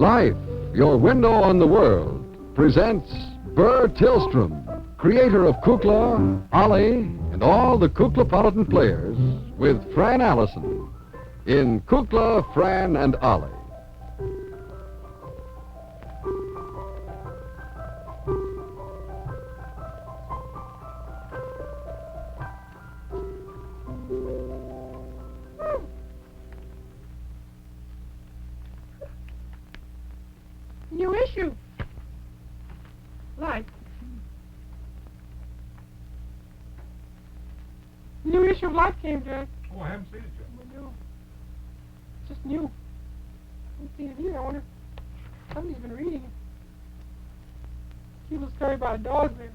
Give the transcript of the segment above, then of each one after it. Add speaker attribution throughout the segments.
Speaker 1: Life, your window on the world, presents Burr Tillstrom, creator of Kukla, Ollie, and all the Kuklapolitan players, with Fran Allison in Kukla, Fran and Ollie.
Speaker 2: New issue. Life. New issue of Life came, Jack.
Speaker 3: Oh, I haven't seen it yet.
Speaker 2: I know. It's just new. I haven't seen it either. I wonder if somebody's been reading it. Cute little story about a dog there.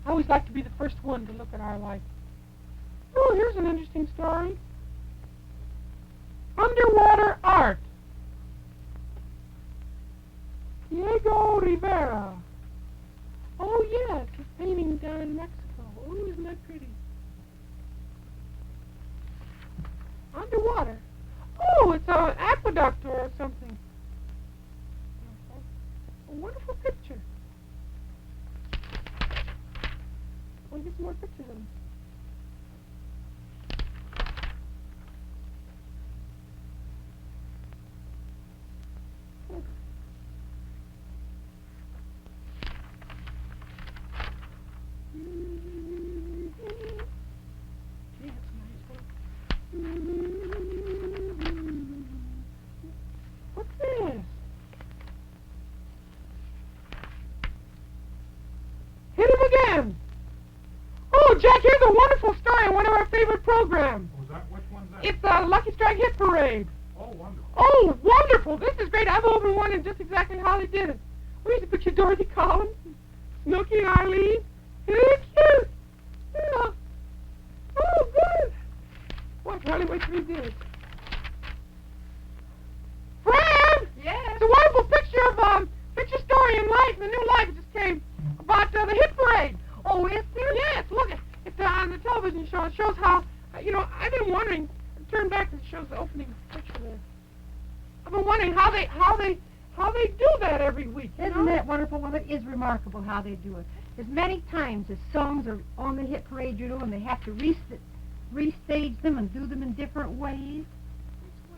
Speaker 2: I always like to be the first one to look at our life. Oh, here's an interesting story. Underwater art. Diego Rivera. Oh, yes, his painting down in Mexico. Oh, isn't that pretty? Underwater. Oh, it's an aqueduct or something. A wonderful picture. We'll get some more pictures of them. What's this? Hit him again! Oh, Jack, here's a wonderful story on one of our favorite programs.
Speaker 3: Oh, is that, which one's that?
Speaker 2: It's the Lucky Strike Hit Parade.
Speaker 3: Oh, wonderful.
Speaker 2: Oh, wonderful! This is great. I've opened one and just exactly how they did it. We used to picture Dorothy Collins, Snooky and Eileen. Isn't it cute? Yeah. Oh, good. Boy, I can hardly wait to read this. Fran!
Speaker 4: Yes?
Speaker 2: It's a wonderful picture story in Life, the new Life. It just came about the Hit Parade.
Speaker 4: Oh, is there?
Speaker 2: Yes, look, it's on the television show. It shows how, I've been wondering, turn back and it shows the opening picture there. I've been wondering how they do that every week.
Speaker 4: Isn't that wonderful? Well, it is remarkable how they do it. As many times as songs are on the hit parade, and they have to restage them and do them in different ways.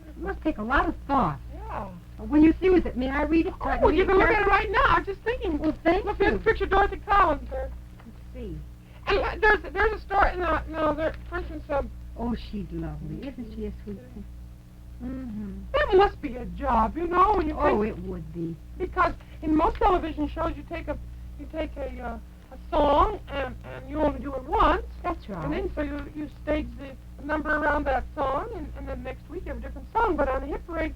Speaker 4: It must take a lot of thought.
Speaker 2: Yeah.
Speaker 4: When you're through with it, may I read it?
Speaker 2: Oh, you can look at it right now. I'm just thinking.
Speaker 4: Well, thank
Speaker 2: look,
Speaker 4: you.
Speaker 2: Look, picture Dorothy Collins there.
Speaker 4: Let's see.
Speaker 2: And there's a story. No, there. For instance,
Speaker 4: Oh, she's lovely. Isn't she a sweet thing? Mm-hmm.
Speaker 2: That must be a job, when you
Speaker 4: Oh,
Speaker 2: take,
Speaker 4: it would be.
Speaker 2: because in most television shows you take a song and you only do it once.
Speaker 4: That's right.
Speaker 2: And then so you stage the number around that song, and then next week you have a different song. But on the hit parade,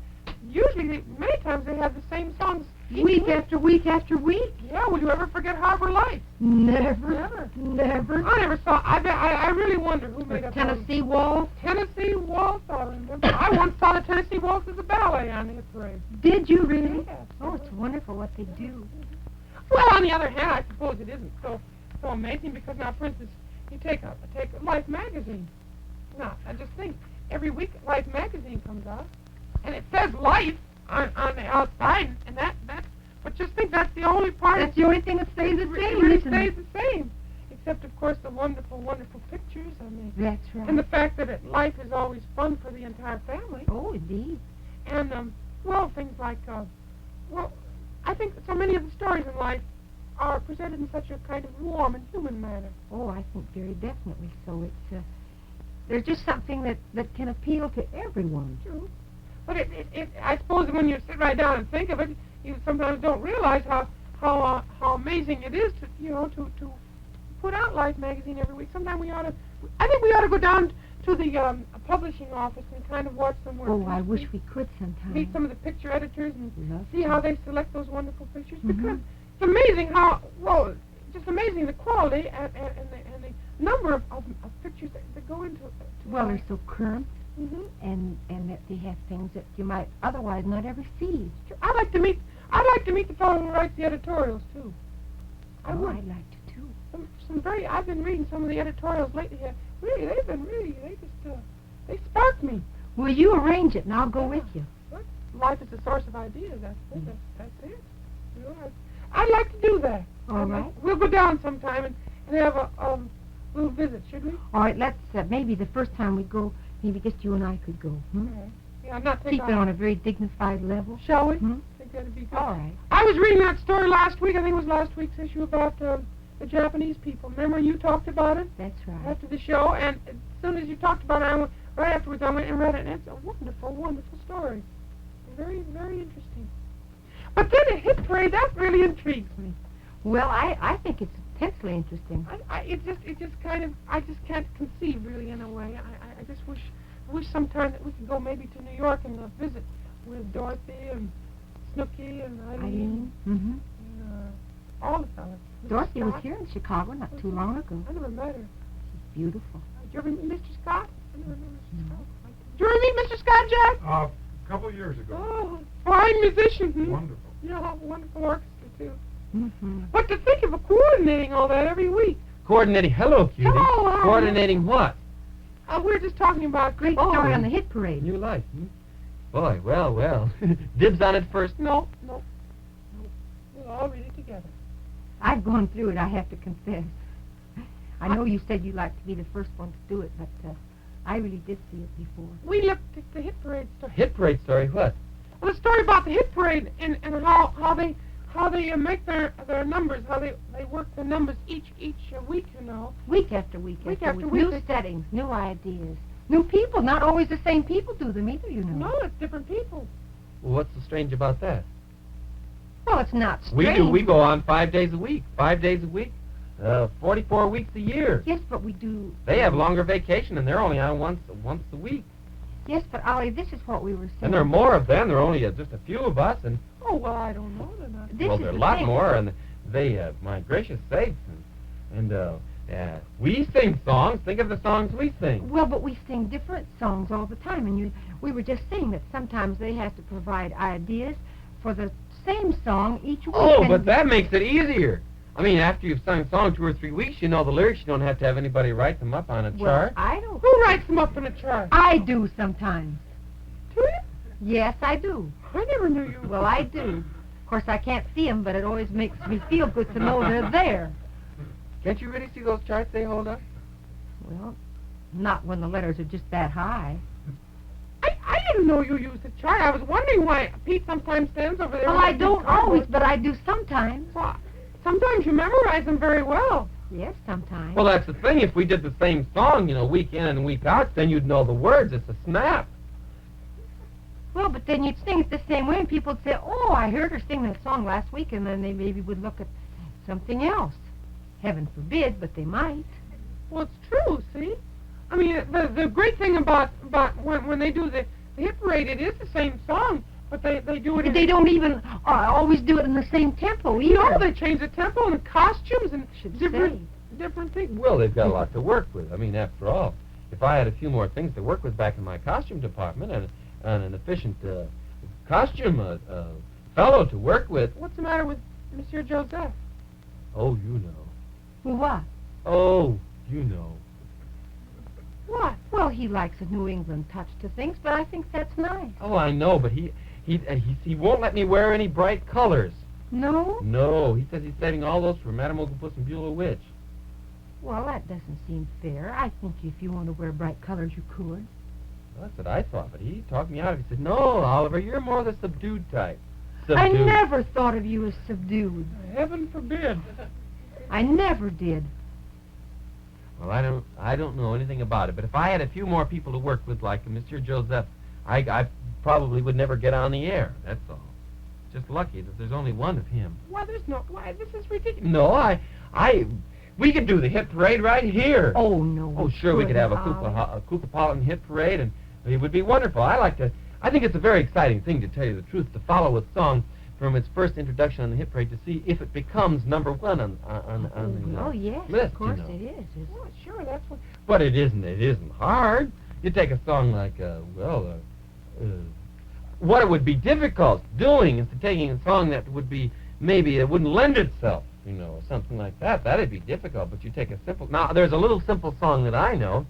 Speaker 2: usually many times they have the same songs
Speaker 4: Week after week after week.
Speaker 2: Yeah, will you ever forget Harbor Lights?
Speaker 4: Never. Never.
Speaker 2: I never saw. I really wonder who made up
Speaker 4: Tennessee Waltz.
Speaker 2: Tennessee Waltz. I remember. I once saw the Tennessee Waltz as a ballet on the hit parade.
Speaker 4: Did you really?
Speaker 2: Yes.
Speaker 4: Oh, it's wonderful what they do.
Speaker 2: Well, on the other hand, I suppose it isn't so amazing because now, for instance, you take Life magazine. Now, I just think every week Life magazine comes out, and it says Life on the outside, and but just think that's the only part.
Speaker 4: That's the only thing that stays the same.
Speaker 2: It really stays the same, except of course the wonderful, wonderful pictures.
Speaker 4: That's right.
Speaker 2: And the fact that Life is always fun for the entire family.
Speaker 4: Oh, indeed.
Speaker 2: And things like I think so many of the stories in Life are presented in such a kind of warm and human manner.
Speaker 4: Oh, I think very definitely so. It's there's just something that can appeal to everyone.
Speaker 2: True. But I suppose when you sit right down and think of it, you sometimes don't realize how amazing it is to put out Life magazine every week. Sometimes I think we ought to go down to the publishing office and kind of watch them work.
Speaker 4: Oh, I wish we could sometime.
Speaker 2: Meet some of the picture editors and
Speaker 4: Love
Speaker 2: see
Speaker 4: to.
Speaker 2: how they select those wonderful pictures.
Speaker 4: Mhm.
Speaker 2: Because it's amazing just amazing the quality and the number of pictures that go into it.
Speaker 4: Well, they're so current,
Speaker 2: Mm-hmm.
Speaker 4: and that they have things that you might otherwise not ever see.
Speaker 2: I'd like to meet the fellow who writes the editorials too. I would.
Speaker 4: I'd like to too.
Speaker 2: I've been reading some of the editorials lately here. Really, they've been really, they spark me.
Speaker 4: Will you arrange it, and I'll go with you?
Speaker 2: What? Life is the source of ideas. That's it. That's it. You know, I'd like to do that.
Speaker 4: All right.
Speaker 2: We'll go down sometime and have a little visit, should we?
Speaker 4: All right, let's, maybe the first time we go, maybe just you and I could go. Hmm?
Speaker 2: All right. Yeah, not take
Speaker 4: Keep it on a very dignified level.
Speaker 2: Shall we?
Speaker 4: Hmm?
Speaker 2: I think that'd be good.
Speaker 4: All right.
Speaker 2: I was reading that story last week. I think it was last week's issue about the Japanese people. Remember you talked about it
Speaker 4: That's right.
Speaker 2: after the show? And as soon as you talked about it, right afterwards I went and read it, and it's a wonderful, wonderful story. Very, very interesting. But then a hit parade, that really intrigues me.
Speaker 4: Well, I think it's intensely interesting.
Speaker 2: It just kind of, I just can't conceive really in a way. I just wish sometime that we could go maybe to New York and visit with Dorothy and Snooky and Eileen.
Speaker 4: Mm-hmm.
Speaker 2: And all the fellas. Mr.
Speaker 4: Dorothy was
Speaker 2: Scott.
Speaker 4: here in Chicago not too long ago.
Speaker 2: I never met her.
Speaker 4: She's beautiful.
Speaker 2: Did you ever meet Mr. Scott? I never met Mr. Scott. Did you ever meet Mr. Scott, Jack?
Speaker 3: A couple of years ago.
Speaker 2: Oh, fine musician. Hmm?
Speaker 3: Wonderful.
Speaker 2: Yeah, wonderful orchestra, too.
Speaker 4: Mm-hmm.
Speaker 2: But to think of coordinating all that every week.
Speaker 5: Coordinating, hello, cutie.
Speaker 2: Hello, how are you?
Speaker 5: Coordinating what?
Speaker 2: We were just talking about
Speaker 4: Great story on the hit parade.
Speaker 5: New life, Boy, well. Dibs on it first.
Speaker 2: No. We'll all read it together.
Speaker 4: I've gone through it, I have to confess. I know you said you'd like to be the first one to do it, but I really did see it before.
Speaker 2: We looked at the hit parade story.
Speaker 5: Hit parade story, what?
Speaker 2: Well, the story about the hit parade and how they make their numbers, how they work the numbers each week, you know.
Speaker 4: Week after week
Speaker 2: Week
Speaker 4: after
Speaker 2: after
Speaker 4: week.
Speaker 2: week,
Speaker 4: New
Speaker 2: they-
Speaker 4: settings, new ideas, new people. Not always the same people do them either, you know.
Speaker 2: No, it's different people.
Speaker 5: Well, what's so strange about that?
Speaker 4: Well, it's not strange.
Speaker 5: We go on 5 days a week. 5 days a week. 44 weeks a year.
Speaker 4: Yes, but we do.
Speaker 5: They have longer vacation, and they're only on once a week.
Speaker 4: Yes, but Ollie, this is what we were saying.
Speaker 5: And there are more of them. There are only just a few of us, and
Speaker 2: Oh, well, I don't know. They're not.
Speaker 4: This
Speaker 5: well,
Speaker 4: is
Speaker 5: there are a
Speaker 4: the
Speaker 5: lot
Speaker 4: thing.
Speaker 5: more, and they, my gracious sakes, and we sing songs. Think of the songs we sing.
Speaker 4: Well, but we sing different songs all the time, and we were just saying that sometimes they have to provide ideas for the same song each week.
Speaker 5: Oh,
Speaker 4: and-
Speaker 5: but that makes it easier. I mean, after you've sung a song 2 or 3 weeks, you know the lyrics. You don't have to have anybody write them up on a
Speaker 4: Well,
Speaker 5: chart.
Speaker 4: I don't.
Speaker 2: Who writes them up in a chart?
Speaker 4: I do sometimes.
Speaker 2: Do you?
Speaker 4: Yes, I do.
Speaker 2: I never knew you.
Speaker 4: Well, I do. Of course, I can't see them, but it always makes me feel good to know they're there.
Speaker 5: Can't you really see those charts they hold up?
Speaker 4: Well, not when the letters are just that high.
Speaker 2: I didn't know you used a chart. I was wondering why Pete sometimes stands over there.
Speaker 4: Well,
Speaker 2: with
Speaker 4: I
Speaker 2: a big
Speaker 4: don't
Speaker 2: cardboard.
Speaker 4: always, but I do sometimes.
Speaker 2: Well, sometimes you memorize them very well.
Speaker 4: Yes, sometimes.
Speaker 5: Well, that's the thing. If we did the same song, week in and week out, then you'd know the words. It's a snap.
Speaker 4: Well, but then you'd sing it the same way, and people would say, "Oh, I heard her sing that song last week," and then they maybe would look at something else. Heaven forbid, but they might.
Speaker 2: Well, it's true, see? I mean, the great thing about when they do the hit parade, it is the same song, but they do it in...
Speaker 4: They don't even always do it in the same tempo either.
Speaker 2: No, they change the tempo and the costumes and
Speaker 4: Should
Speaker 2: different things.
Speaker 5: Well, they've got a lot to work with. I mean, after all, if I had a few more things to work with back in my costume department and an efficient costume fellow to work with...
Speaker 2: What's the matter with Monsieur Joseph?
Speaker 5: Oh, you know.
Speaker 4: Well, what?
Speaker 5: Oh, you know.
Speaker 2: What?
Speaker 4: Well, he likes a New England touch to things, but I think that's nice.
Speaker 5: Oh, I know, but he won't let me wear any bright colors.
Speaker 4: No?
Speaker 5: No, he says he's saving all those for Madame Octopus and Beulah Witch.
Speaker 4: Well, that doesn't seem fair. I think if you want to wear bright colors, you could.
Speaker 5: Well, that's what I thought, but he talked me out of it. He said, "No, Oliver, you're more the subdued type."
Speaker 4: I
Speaker 5: Subdued.
Speaker 4: never thought of you as subdued.
Speaker 2: Heaven forbid.
Speaker 4: I never did.
Speaker 5: Well, I don't know anything about it, but if I had a few more people to work with, like Monsieur Joseph, I probably would never get on the air. That's all. Just lucky that there's only one of him.
Speaker 2: Why, there's no... Why, this is ridiculous.
Speaker 5: No, we could do the hit parade right here.
Speaker 4: Oh, no.
Speaker 5: Oh, sure, we could have a
Speaker 4: Ollie.
Speaker 5: Kukla hit parade, and it would be wonderful. I think it's a very exciting thing, to tell you the truth, to follow a song from its first introduction on the hit parade to see if it becomes number one on the
Speaker 4: Oh, yes,
Speaker 5: list,
Speaker 4: of course
Speaker 5: you know.
Speaker 4: it is.
Speaker 2: Well, sure, that's what...
Speaker 5: But it isn't hard. You take a song like, what it would be difficult doing is taking a song that would be, maybe it wouldn't lend itself you know, or something like that. That'd be difficult, but you take a simple... Now, there's a little simple song that I know.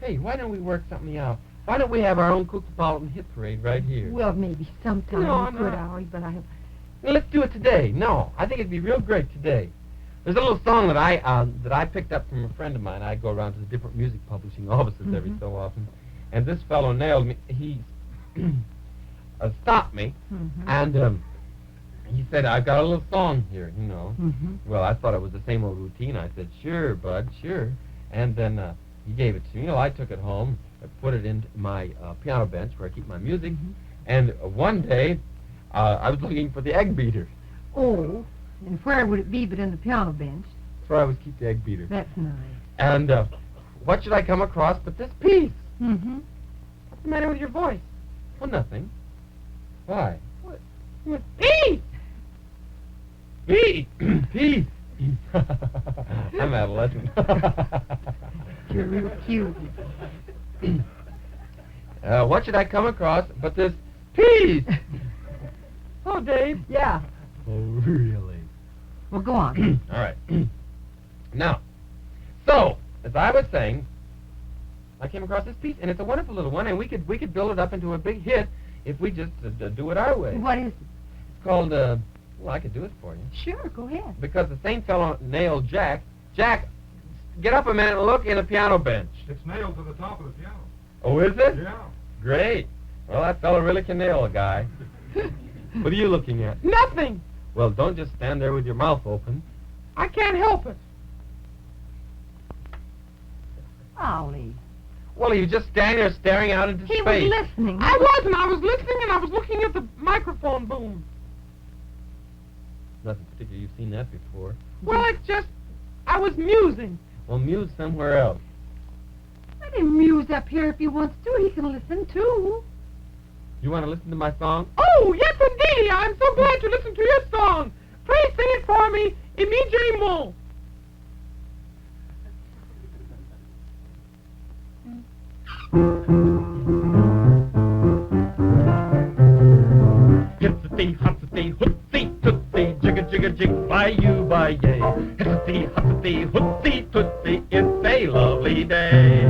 Speaker 5: Hey, why don't we work something out? Why don't we have our own Kukla hit parade right here?
Speaker 4: Well, maybe sometime
Speaker 2: No,
Speaker 4: we could,
Speaker 2: no.
Speaker 4: Ollie, but I...
Speaker 5: Let's do it today. No, I think it'd be real great today. There's a little song that I picked up from a friend of mine. I go around to the different music publishing offices every so often, and this fellow nailed me. He stopped me, and he said, "I've got a little song here, you know." Well, I thought it was the same old routine. I said, "Sure, bud, sure." And then he gave it to me. Well, I took it home, I put it in my piano bench where I keep my music, and one day I was looking for the egg beater.
Speaker 4: Oh, and where would it be but in the piano bench?
Speaker 5: That's where I always keep the egg beater.
Speaker 4: That's nice.
Speaker 5: And what should I come across but this piece?
Speaker 2: What's the matter with your voice?
Speaker 5: Well, nothing. Why?
Speaker 2: With peace!
Speaker 5: Peace! Peace! I'm adolescent.
Speaker 4: You're real cute.
Speaker 5: What should I come across but this piece?
Speaker 2: Oh, Dave.
Speaker 4: Yeah.
Speaker 5: Oh, really?
Speaker 4: Well, go on.
Speaker 5: All right. Now, so, as I was saying, I came across this piece, and it's a wonderful little one, and we could build it up into a big hit if we just do it our way.
Speaker 4: What is it?
Speaker 5: It's called, well, I could do it for you.
Speaker 4: Sure, go ahead.
Speaker 5: Because the same fellow nailed Jack. Jack, get up a minute and look in the piano bench.
Speaker 3: It's nailed to the top of the piano.
Speaker 5: Oh, is it?
Speaker 3: Yeah.
Speaker 5: Great. Well, that fellow really can nail a guy. What are you looking at?
Speaker 2: Nothing.
Speaker 5: Well, don't just stand there with your mouth open.
Speaker 2: I can't help it.
Speaker 4: Ollie.
Speaker 5: Well, you just stand there staring out into
Speaker 4: He
Speaker 5: space.
Speaker 4: was listening.
Speaker 2: I wasn't. I was listening and I was looking at the microphone boom.
Speaker 5: Nothing particular. You've seen that before.
Speaker 2: Well, it's just, I was musing.
Speaker 5: Well, muse somewhere else.
Speaker 4: Let him muse up here if he wants to. He can listen, too.
Speaker 5: You want to listen to my song?
Speaker 2: Oh, yes, indeed. I'm so glad you listened to your song. Please sing it for me, immediately.
Speaker 5: Hitsity, hotsity, hootsie, tootsie, jigga, jigga, jig, by you, by yay. Hitsity, hotsity, hootsie, tootsie, it's a lovely day.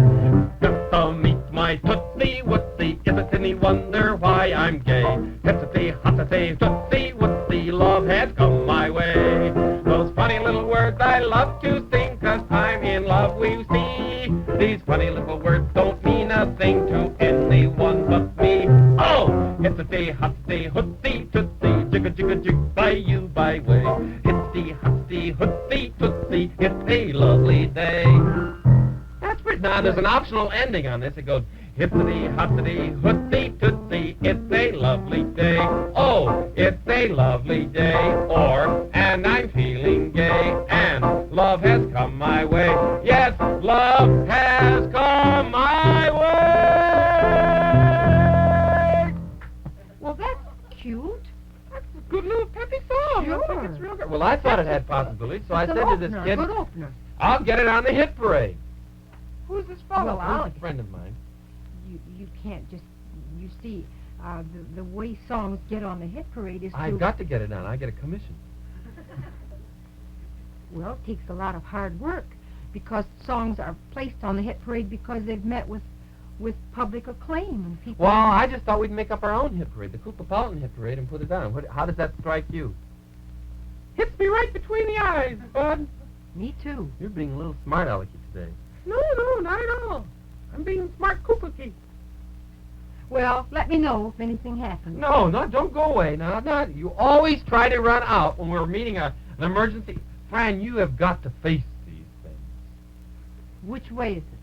Speaker 5: Just to meet my tootsie, wootsie, is it any wonder why I'm gay? Hitsity, hotsity, tootsie, wootsie, love has come my way. Those funny little words I love to sing, 'cause I'm in love, we see. These funny little words don't mean a thing to anyone but me. Oh, hitsity, hotsity, hootsie, tootsie, jigga, jigga, jig, by you, by way. Hitsity, hotsity, hootsie, tootsie, it's a lovely day. That's pretty. Now, there's an optional ending on this. It goes, hitsity, hotsity, hootsie, tootsie, it's a lovely day. Oh, it's a lovely day. Or, and I'm feeling gay, and love has come my way. Yes, love has come my way.
Speaker 4: Well, that's cute.
Speaker 2: That's a good little peppy song.
Speaker 4: Sure.
Speaker 2: I think it's real good.
Speaker 5: Well, I thought it had possibilities, so I
Speaker 4: It's
Speaker 5: said
Speaker 4: an
Speaker 5: to this
Speaker 4: opener,
Speaker 5: kid,
Speaker 4: good opener.
Speaker 5: I'll get it on the hit parade.
Speaker 2: Who's this fellow?
Speaker 4: Well,
Speaker 5: He's
Speaker 4: Ollie.
Speaker 5: a friend of mine.
Speaker 4: You can't just, you see, the way songs get on the hit parade is
Speaker 5: I've got to get it on. I get a commission.
Speaker 4: Well, it takes a lot of hard work because songs are placed on the hit parade because they've met with public acclaim and people.
Speaker 5: Well, I just thought we'd make up our own hit parade, the Kukla hit parade, and put it on. How does that strike you?
Speaker 2: Hits me right between the eyes, bud.
Speaker 4: Me too.
Speaker 5: You're being a little smart alecky today.
Speaker 2: No, not at all. I'm being smart Kukla.
Speaker 4: Well, let me know if anything happens.
Speaker 5: No, don't go away. No, not. You always try to run out when we're meeting an emergency. Fran, you have got to face these things.
Speaker 4: Which way is it?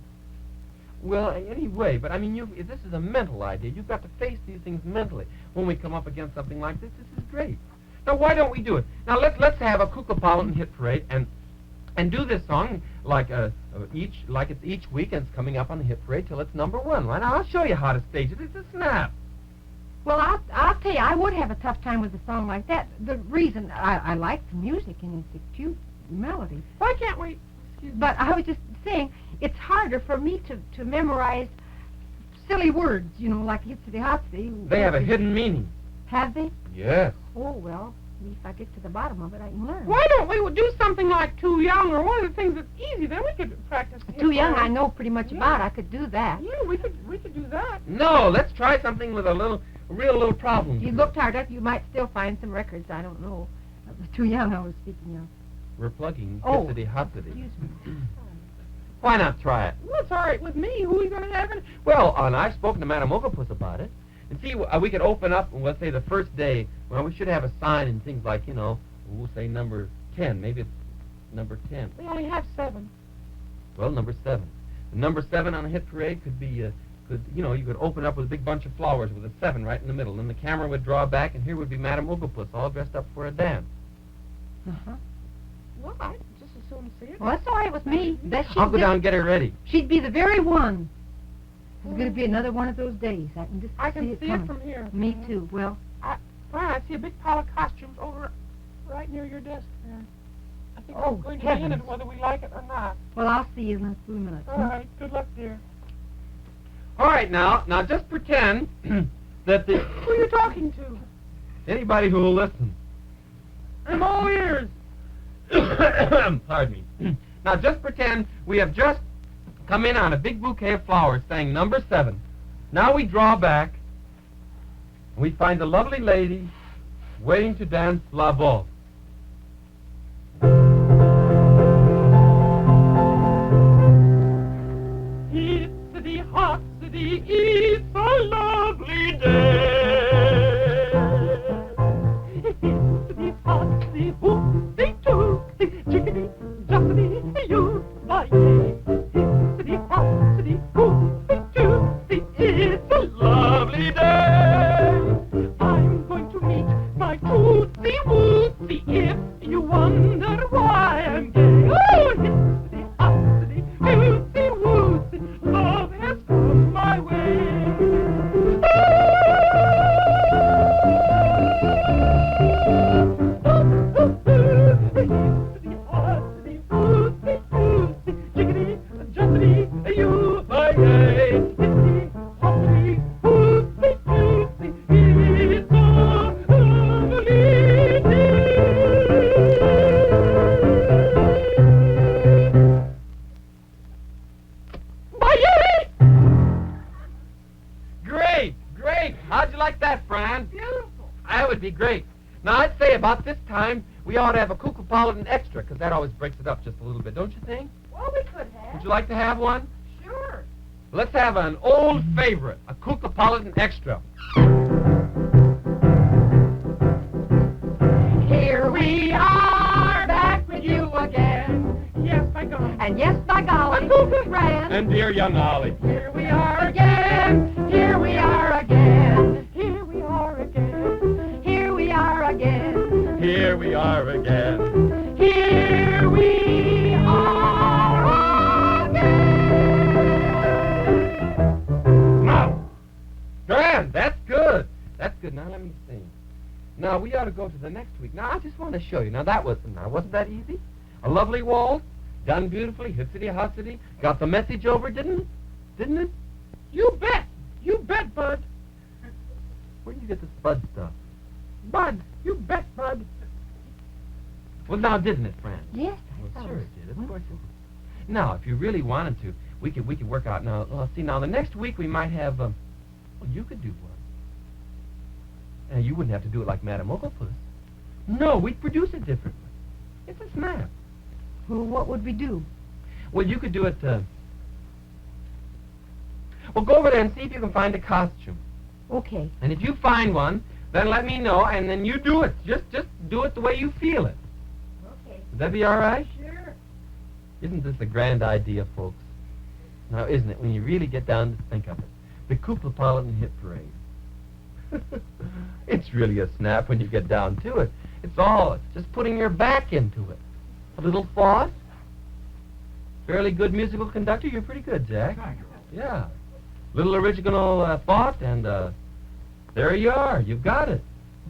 Speaker 5: Well, anyway, but I mean, this is a mental idea. You've got to face these things mentally. When we come up against something like this is great. Now, why don't we do it? Now, let's have a Kukla hit parade and do this song like it's each week and it's coming up on the hit parade till it's #1. Right now, I'll show you how to stage it. It's a snap.
Speaker 4: Well, I'll tell you, I would have a tough time with a song like that. The reason I like the music and it's a cute melody.
Speaker 2: Why can't we? Excuse me.
Speaker 4: But I was just saying, it's harder for me to memorize silly words, like hitsy-hotsy.
Speaker 5: They have a hidden meaning.
Speaker 4: Have they?
Speaker 5: Yes.
Speaker 4: Oh, well, If I get to the bottom of it, I can learn.
Speaker 2: Why don't we do something like Too Young or one of the things that's easy? Then we could practice.
Speaker 4: Too Young, I know pretty much about. I could do that.
Speaker 2: Yeah, we could do that.
Speaker 5: No, let's try something with a real little problem.
Speaker 4: If you looked hard up, you might still find some records. I don't know. Too Young, I was speaking of.
Speaker 5: We're plugging
Speaker 4: Oh,
Speaker 5: Hippity Hoppity.
Speaker 4: Excuse me.
Speaker 5: Why not try it?
Speaker 2: Well, it's all right with me. Who are you going to have in?
Speaker 5: Well, and I've spoken to Madame Oglepus about it. And see, we could open up, and let's say the first day, well, we should have a sign and things like, we'll say number 10. Maybe it's number 10.
Speaker 2: We only have 7.
Speaker 5: Well, number 7. The number 7 on a hit parade could be, you could open up with a big bunch of flowers with a 7 right in the middle. And the camera would draw back, and here would be Madame Oglepus all dressed up for a dance.
Speaker 4: Uh-huh.
Speaker 2: Well, I just as soon see it.
Speaker 4: Well, that's all right with me.
Speaker 5: I'll go down and get her ready.
Speaker 4: She'd be the very one. It's going to be another one of those days. I can just
Speaker 2: I can see it
Speaker 4: coming.
Speaker 2: from here.
Speaker 4: Me too. Well,
Speaker 2: I see a big pile of costumes over right near your desk there. I think
Speaker 4: Oh,
Speaker 2: we're going to be in
Speaker 4: heavens.
Speaker 2: it whether we like it or not.
Speaker 4: well, I'll see you in a few minutes.
Speaker 2: All right. Good luck, dear.
Speaker 5: All right, now just pretend that
Speaker 2: Who are you talking to?
Speaker 5: anybody who will listen.
Speaker 2: I'm all ears.
Speaker 5: Pardon me. Now just pretend we have just come in on a big bouquet of flowers saying number 7. Now we draw back and we find a lovely lady waiting to dance la valse.
Speaker 2: Hippity hoppity, it's a lovely day. Hippity hoppity, whoopty toopty, chickadee, jumpity, you my day. Hippity hoppity, whoopty toopty, it's a lovely day. I'm going to meet my tootsie wootsie if you wonder why I'm gay. Oh, hippity hoppity, tootsie wootsie, love has come my
Speaker 5: Great. How'd you like that, Fran?
Speaker 2: Beautiful.
Speaker 5: That would be great. Now, I'd say about this time, we ought to have a Kukla extra, because that always breaks it up just a little bit, don't you think?
Speaker 2: Well, we could have.
Speaker 5: Would you like to have one?
Speaker 2: Sure.
Speaker 5: Let's have an old favorite, a Kukla extra.
Speaker 4: Here we are, back with you again.
Speaker 2: Yes, by God.
Speaker 4: And yes, by golly, Fran.
Speaker 5: And dear young Ollie.
Speaker 4: Here we are again. Here we are again.
Speaker 2: Here we are again.
Speaker 4: Here we are again.
Speaker 5: Here we are again.
Speaker 4: Here we are again.
Speaker 5: Now, Fran, that's good. That's good. Now, let me sing. Now, we ought to go to the next week. Now, I just want to show you. Now, wasn't that easy? A lovely waltz, done beautifully, hippity hoppity, got the message over, didn't it? Didn't it?
Speaker 2: You bet. You bet, Bud.
Speaker 5: Where did you get this Bud stuff?
Speaker 2: Bud. You bet, Bud.
Speaker 5: Well, now, didn't it, Fran?
Speaker 4: Yes,
Speaker 5: Well,
Speaker 4: I thought
Speaker 5: sure
Speaker 4: it
Speaker 5: it did. Of
Speaker 4: was.
Speaker 5: course it did. Now, if you really wanted to, we could work out. Now, see, now the next week we might have. Well, you could do one. And you wouldn't have to do it like Madame Oglepus. No, we'd produce it differently. It's a snap.
Speaker 4: Well, what would we do?
Speaker 5: Well, you could do it. Well, go over there and see if you can find a costume.
Speaker 4: Okay.
Speaker 5: And if you find one, then let me know, and then you do it. Just do it the way you feel it.
Speaker 4: Okay.
Speaker 5: Would that be all right?
Speaker 2: Sure.
Speaker 5: Isn't this a grand idea, folks? Now, isn't it, when you really get down to think of it? The Kuklapolitan Hit Parade. It's really a snap when you get down to it. It's all just putting your back into it. A little thought. Fairly good musical conductor. You're pretty good, Jack.
Speaker 3: Thank you.
Speaker 5: Yeah. Little original thought, and there you are. You've got it.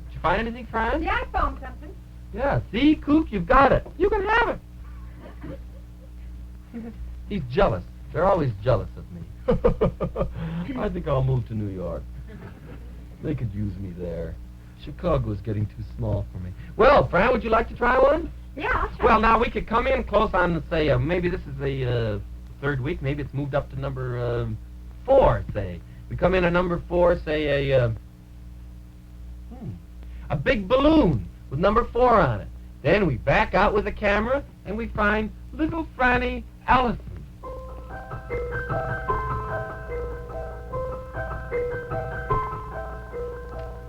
Speaker 5: Did you find anything, Fran?
Speaker 4: Yeah, I found something.
Speaker 5: Yeah. See, Kook, you've got it.
Speaker 2: You can have it.
Speaker 5: He's jealous. They're always jealous of me. I think I'll move to New York. They could use me there. Chicago's getting too small for me. Well, Fran, would you like to try one?
Speaker 4: Yeah, I'll try.
Speaker 5: Well, now we could come in close on, say, maybe this is the third week. Maybe it's moved up to number 4, say. We come in at number 4, say a big balloon with number 4 on it. Then we back out with the camera and we find little Franny Allison.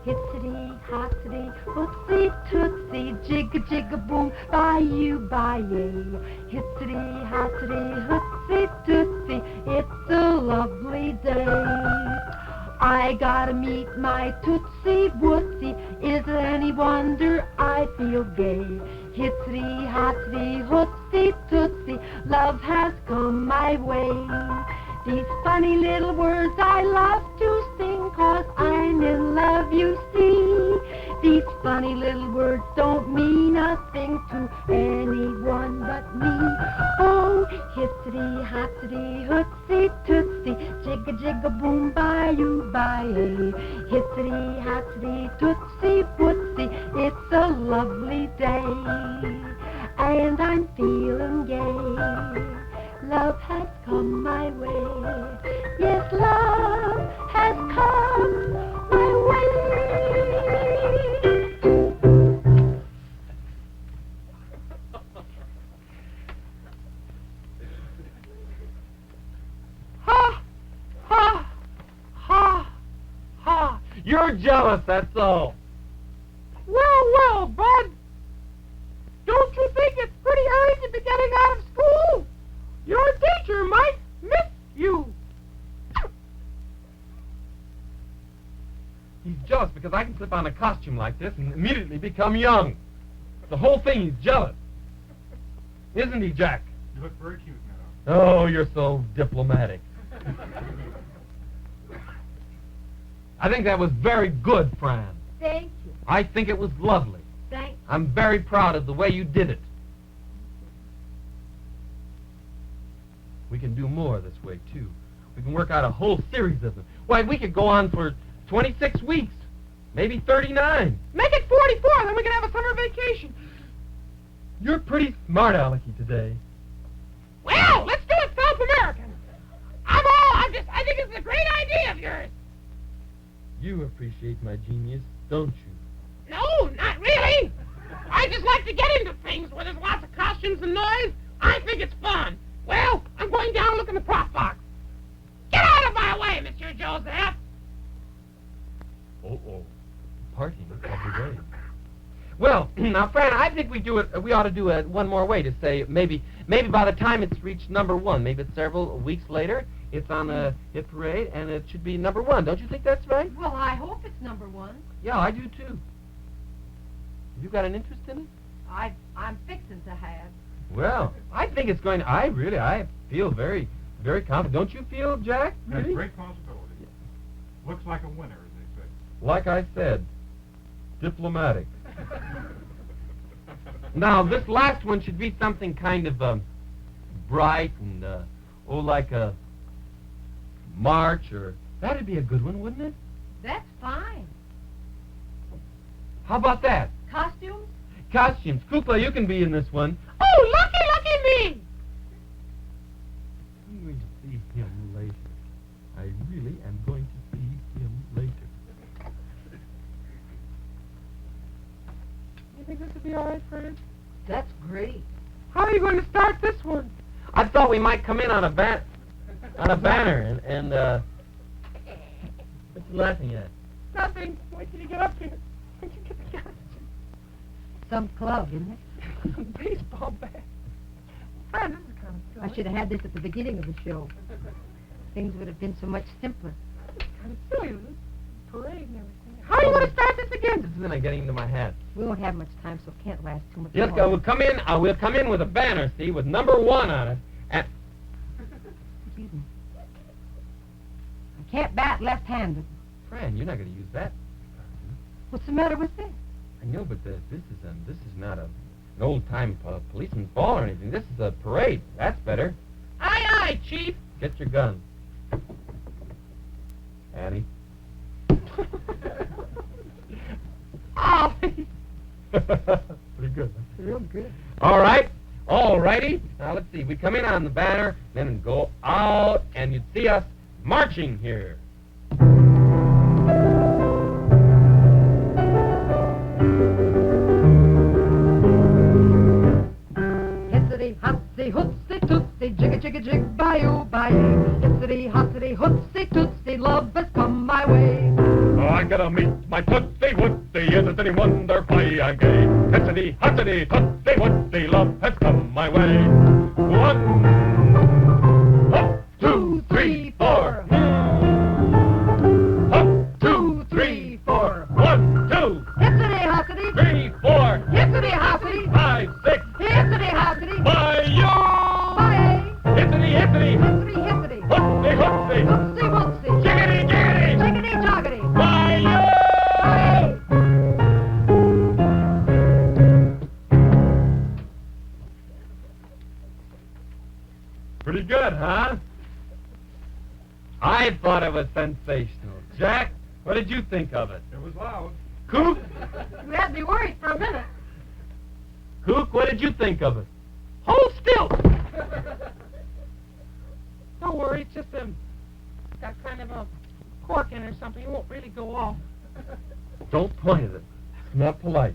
Speaker 4: Hitsity, hotsity, oopsie, tootsie, jigga, jigga, boom, bye-you, bye-yay. Hitsity, hotsity, hootsie, tootsie, it's a lovely day. I gotta meet my tootsie wootsy, is it any wonder I feel gay? Hitsity, hotsity, hootsie, tootsie, love has come my way. These funny little words I love to sing, 'cause I'm in love, you see. These funny little words don't mean a thing to anyone but me. Oh, hitsity, hotsity, hootsie, tootsie, jigga, jigga, boom, bye-you, bye-yay. Hitsity, hotsity, tootsie, wootsy, it's a lovely day. And I'm feeling gay. Love has come my way. Yes, love has come my way.
Speaker 5: Ha! Ha! Ha! Ha! You're jealous, that's all.
Speaker 2: Well, Bud. Don't you think it's pretty early to be getting out of school? Your teacher might miss you.
Speaker 5: He's jealous because I can slip on a costume like this and immediately become young. The whole thing, he's jealous. Isn't he, Jack?
Speaker 3: You look very cute now.
Speaker 5: Oh, you're so diplomatic. I think that was very good, Fran.
Speaker 4: Thank you.
Speaker 5: I think it was lovely.
Speaker 4: Thank you.
Speaker 5: I'm very proud of the way you did it. We can do more this way, too. We can work out a whole series of them. Why, we could go on for 26 weeks, maybe 39.
Speaker 2: Make it 44, then we can have a summer vacation.
Speaker 5: You're pretty smart, Alecky, today.
Speaker 2: Well, let's do it South American. I think it's a great idea of yours.
Speaker 5: You appreciate my genius, don't you?
Speaker 2: No, not really. I just like to get into things where there's lots of costumes and noise. I think it's fun. Well, I'm going down and look in the prop box. Get out of my way, Mr. Joseph.
Speaker 5: Oh. Parting of the way. Well, now, Fran, I think we ought to do it one more way to say maybe by the time it's reached number 1, maybe it's several weeks later, it's on a hit parade, and it should be number 1. Don't you think that's right?
Speaker 4: Well, I hope it's number 1.
Speaker 5: Yeah, I do, too. You got an interest in it?
Speaker 4: I'm fixing to have.
Speaker 5: Well, I think it's going to... I feel very, very confident. Don't you feel, Jack?
Speaker 3: That's
Speaker 5: Really?
Speaker 3: great possibility. Looks like a winner, as they say.
Speaker 5: Like I said, diplomatic. Now, this last one should be something kind of bright and, like a march or... That'd be a good one, wouldn't it?
Speaker 4: That's fine.
Speaker 5: How about that?
Speaker 4: Costumes?
Speaker 5: Costumes. Kukla, you can be in this one.
Speaker 2: Oh, lucky me.
Speaker 5: I'm going to see him later. I really am going to see him later.
Speaker 2: You think this would be all right, Fran?
Speaker 4: That's great.
Speaker 2: How are you going to start this one?
Speaker 5: I thought we might come in on a banner and what you laughing at?
Speaker 2: Nothing. Wait till you get up here. Wait till you get the costume.
Speaker 4: Some club, isn't it?
Speaker 2: Baseball bat. Fran, this is kind of silly.
Speaker 4: I should have had this at the beginning of the show. Things would have been so much simpler.
Speaker 2: It's kind of silly, this parade and everything. How are you going to start this again?
Speaker 5: This isn't getting into my hat.
Speaker 4: We won't have much time, so it can't last too much
Speaker 5: Yes,
Speaker 4: longer.
Speaker 5: we'll come in with a banner, see, with number 1 on it. And
Speaker 4: Excuse me. I can't bat left-handed.
Speaker 5: Fran, you're not going to use that.
Speaker 4: What's the matter with this?
Speaker 5: I know, but this is not an old-time policeman's ball or anything. This is a parade. That's better.
Speaker 2: Aye, Chief.
Speaker 5: Get your gun. Annie.
Speaker 2: Ollie.
Speaker 5: Pretty good.
Speaker 2: Real good.
Speaker 5: All right. All righty. Now, let's see. We come in on the banner, then go out, and you'd see us marching here.
Speaker 4: Hitsity, hotsy, hootsy, tootsie, jigga, jigga, jig, bye-oo, bye. Hitsity, hotsy, hootsy, tootsie, love has come my way.
Speaker 3: I'm gonna meet my tootsie wootsie, isn't any wonder why I'm gay. Hitsity, hotsity, tootsie wootsie, love has come my way. One, hop, two, three, four. Hop, two, three, four. 1, 2,
Speaker 4: Hitsity, hotsity,
Speaker 3: 3, 4,
Speaker 4: hitsity, hotsity,
Speaker 3: 5, 6.
Speaker 4: hitsity, hotsity,
Speaker 3: Bye-yo!
Speaker 4: bye.
Speaker 3: Hitsity, hitsity,
Speaker 4: Hitsity, hitsity,
Speaker 3: hootsie, hootsie,
Speaker 4: hootsie, wootsy,
Speaker 3: jiggity, jiggity,
Speaker 4: jiggity, joggity,
Speaker 3: bye-yo!
Speaker 4: bye.
Speaker 5: Pretty good, huh? I thought it was sensational. Jack, what did you think of it?
Speaker 3: It was loud.
Speaker 5: Cook?
Speaker 4: You had me worried for a minute.
Speaker 5: Cook, what did you think of it? Hold still!
Speaker 2: Don't worry, it's just got kind of a cork in it or something. It won't really go off.
Speaker 5: Don't point at it. It's not polite.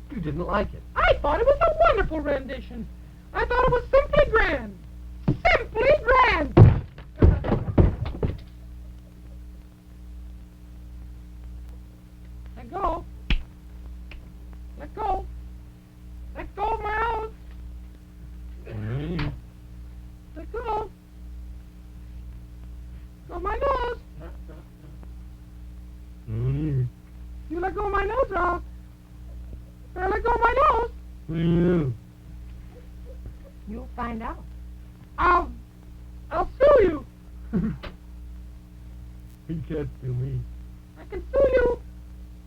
Speaker 5: You didn't like it.
Speaker 2: I thought it was a wonderful rendition. I thought it was simply grand. Simply grand. Let go. Let go. Let go of my nose. Let go. Go of my nose. You let go of my nose, Ralph. Better let go of my nose.
Speaker 4: You'll find out.
Speaker 2: I'll sue you.
Speaker 5: You can't sue me.
Speaker 2: I can sue you.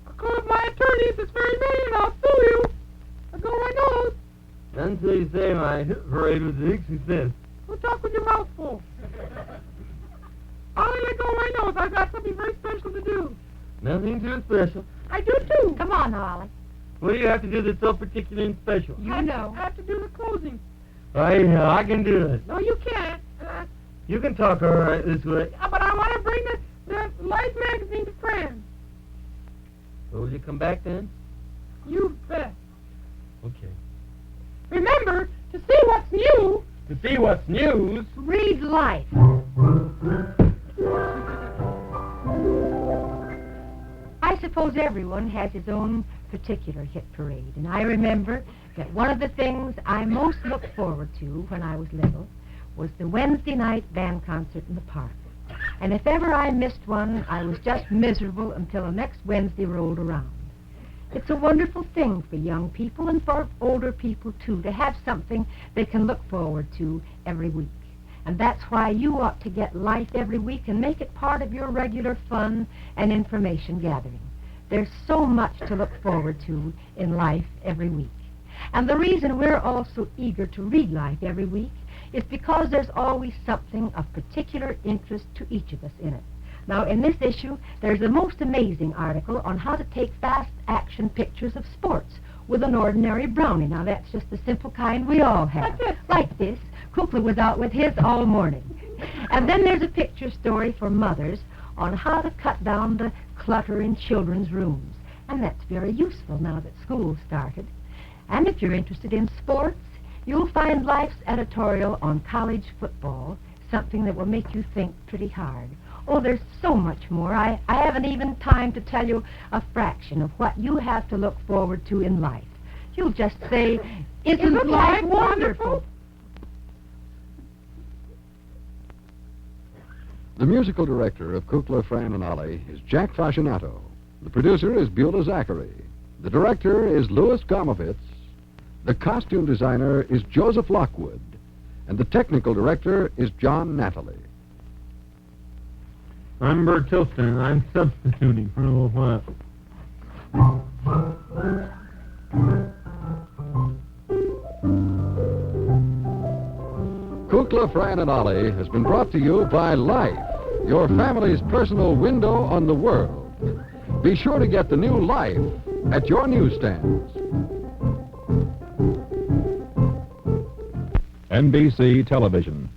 Speaker 2: I'll call up my attorneys this very minute and I'll sue you. Let go of my nose.
Speaker 5: Until you say my hit parade was a success.
Speaker 2: Don't talk with your mouth full. Ollie, let go of my nose. I've got something very special to do.
Speaker 5: Nothing too special.
Speaker 2: I do too.
Speaker 4: Come on, Ollie.
Speaker 5: What do you have to do that's so particular and special?
Speaker 4: You know.
Speaker 2: I have to do the closing.
Speaker 5: I can do it.
Speaker 2: No, you can't.
Speaker 5: You can talk all right this way.
Speaker 2: But I want to bring the Life magazine to Fran.
Speaker 5: So will you come back then?
Speaker 2: You bet.
Speaker 5: Okay.
Speaker 2: Remember, to see what's new,
Speaker 5: To see what's news,
Speaker 4: Read Life. I suppose everyone has his own particular hit parade, and I remember that one of the things I most looked forward to when I was little was the Wednesday night band concert in the park. And if ever I missed one, I was just miserable until the next Wednesday rolled around. It's a wonderful thing for young people and for older people, too, to have something they can look forward to every week. And that's why you ought to get Life every week and make it part of your regular fun and information gathering. There's so much to look forward to in Life every week. And the reason we're all so eager to read Life every week is because there's always something of particular interest to each of us in it. Now, in this issue, there's a most amazing article on how to take fast action pictures of sports with an ordinary brownie. Now, that's just the simple kind we all have. Like this. Kukla was out with his all morning. And then there's a picture story for mothers on how to cut down the clutter in children's rooms. And that's very useful now that school's started. And if you're interested in sports, you'll find Life's editorial on college football, something that will make you think pretty hard. Oh, there's so much more. I haven't even time to tell you a fraction of what you have to look forward to in life. You'll just say, isn't life wonderful?
Speaker 1: The musical director of Kukla, Fran and Ollie is Jack Fascinato. The producer is Beulah Zachary. The director is Louis Gomovitz. The costume designer is Joseph Lockwood. And the technical director is John Natalie.
Speaker 5: I'm Bert Tilston, and I'm substituting for a little while.
Speaker 1: Kukla, Fran and Ollie has been brought to you by Life, your family's personal window on the world. Be sure to get the new Life at your newsstands.
Speaker 6: NBC Television.